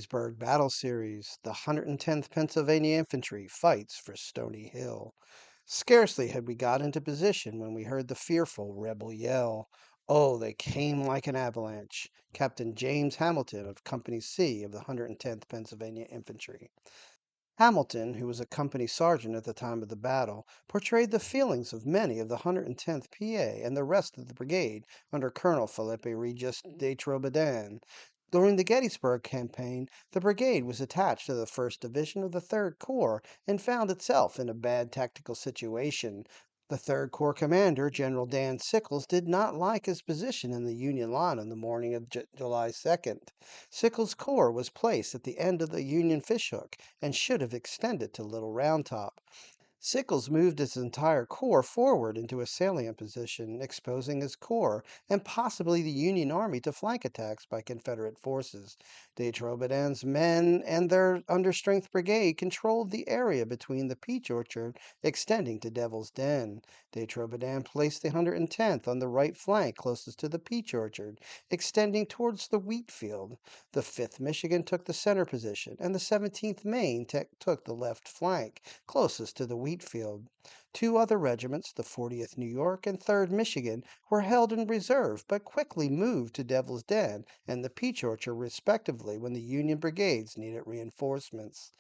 Gettysburg Battle Series, the 110th Pennsylvania Infantry fights for Stony Hill. Scarcely had we got into position when we heard the fearful rebel yell. Oh, they came like an avalanche. Captain James Hamilton of Company C of the 110th Pennsylvania Infantry. Hamilton, who was a company sergeant at the time of the battle, portrayed the feelings of many of the 110th PA and the rest of the brigade under Colonel Philippe Régis de Trobriand. During the Gettysburg Campaign, the brigade was attached to the 1st Division of the 3rd Corps and found itself in a bad tactical situation. The 3rd Corps commander, General Dan Sickles, did not like his position in the Union line on the morning of July 2nd. Sickles' corps was placed at the end of the Union fishhook and should have extended to Little Round Top. Sickles moved his entire corps forward into a salient position, exposing his corps and possibly the Union Army to flank attacks by Confederate forces. De Trobriand's men and their understrength brigade controlled the area between the Peach Orchard extending to Devil's Den. De Trobriand placed the 110th on the right flank closest to the Peach Orchard, extending towards the Wheatfield. The 5th Michigan took the center position, and the 17th Maine took the left flank closest to the Wheatfield. Two other regiments, the 40th New York and 3rd Michigan, were held in reserve but quickly moved to Devil's Den and the Peach Orchard respectively when the Union brigades needed reinforcements.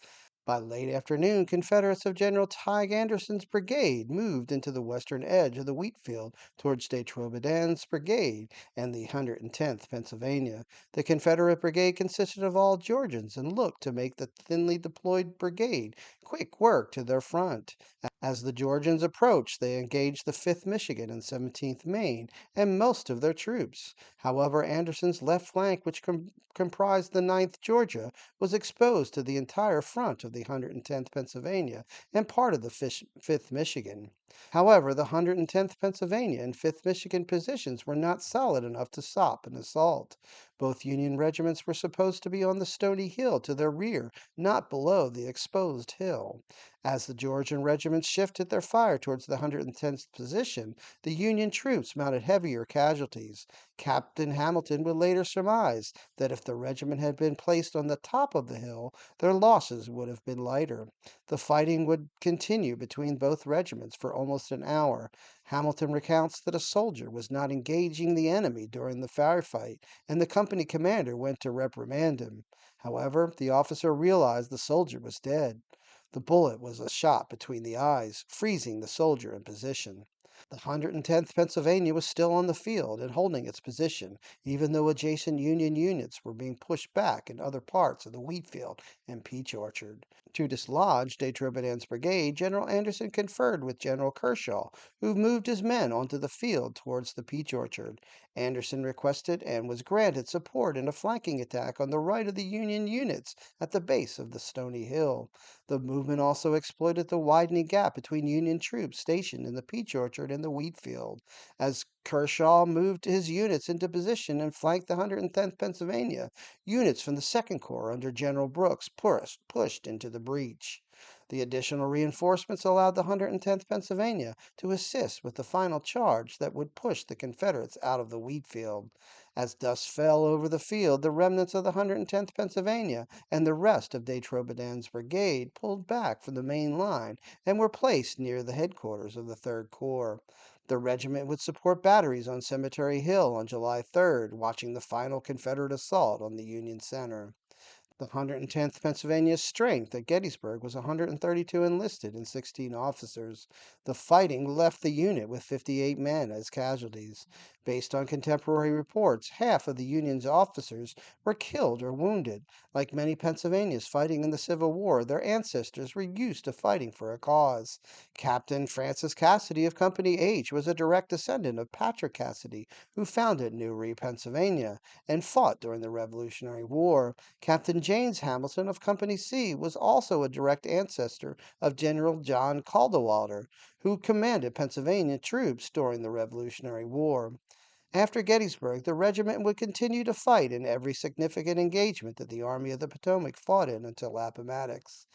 By late afternoon, Confederates of General Tige Anderson's brigade moved into the western edge of the Wheatfield towards de Trobriand's brigade and the 110th Pennsylvania. The Confederate brigade consisted of all Georgians and looked to make the thinly deployed brigade quick work to their front. As the Georgians approached, they engaged the 5th Michigan and 17th Maine and most of their troops. However, Anderson's left flank, which comprised the 9th Georgia, was exposed to the entire front of the 110th Pennsylvania and part of the 5th Michigan. However, the 110th Pennsylvania and 5th Michigan positions were not solid enough to stop an assault. Both Union regiments were supposed to be on the Stony Hill to their rear, not below the exposed hill. As the Georgian regiments shifted their fire towards the 110th position, the Union troops mounted heavier casualties. Captain Hamilton would later surmise that if the regiment had been placed on the top of the hill, their losses would have been lighter. The fighting would continue between both regiments for almost an hour. Hamilton recounts that a soldier was not engaging the enemy during the firefight, and the company commander went to reprimand him. However, the officer realized the soldier was dead. The bullet was a shot between the eyes, freezing the soldier in position. The 110th Pennsylvania was still on the field and holding its position, even though adjacent Union units were being pushed back in other parts of the Wheatfield and Peach Orchard. To dislodge de Trobriand's brigade, General Anderson conferred with General Kershaw, who moved his men onto the field towards the Peach Orchard. Anderson requested and was granted support in a flanking attack on the right of the Union units at the base of the Stony Hill. The movement also exploited the widening gap between Union troops stationed in the Peach Orchard and the Wheatfield. As Kershaw moved his units into position and flanked the 110th Pennsylvania, units from the 2nd Corps under General Brooks pushed into the breach. The additional reinforcements allowed the 110th Pennsylvania to assist with the final charge that would push the Confederates out of the Wheatfield. As dust fell over the field, the remnants of the 110th Pennsylvania and the rest of de Trobriand's brigade pulled back from the main line and were placed near the headquarters of the 3rd Corps. The regiment would support batteries on Cemetery Hill on July 3rd, watching the final Confederate assault on the Union center. The 110th Pennsylvania's strength at Gettysburg was 132 enlisted and 16 officers. The fighting left the unit with 58 men as casualties. Based on contemporary reports, half of the Union's officers were killed or wounded. Like many Pennsylvanians fighting in the Civil War, their ancestors were used to fighting for a cause. Captain Francis Cassidy of Company H was a direct descendant of Patrick Cassidy, who founded Newry, Pennsylvania, and fought during the Revolutionary War. Captain James Hamilton of Company C was also a direct ancestor of General John Cadwalader, who commanded Pennsylvania troops during the Revolutionary War. After Gettysburg, the regiment would continue to fight in every significant engagement that the Army of the Potomac fought in until Appomattox.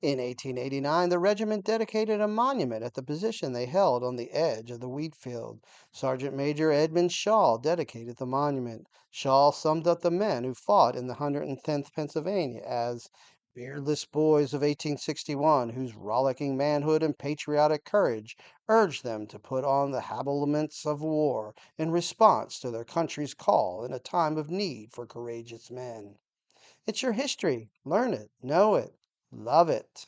In 1889, the regiment dedicated a monument at the position they held on the edge of the Wheatfield. Sergeant Major Edmund Shaw dedicated the monument. Shaw summed up the men who fought in the 110th Pennsylvania as beardless boys of 1861, whose rollicking manhood and patriotic courage urged them to put on the habiliments of war in response to their country's call in a time of need for courageous men. It's your history. Learn it, know it, love it.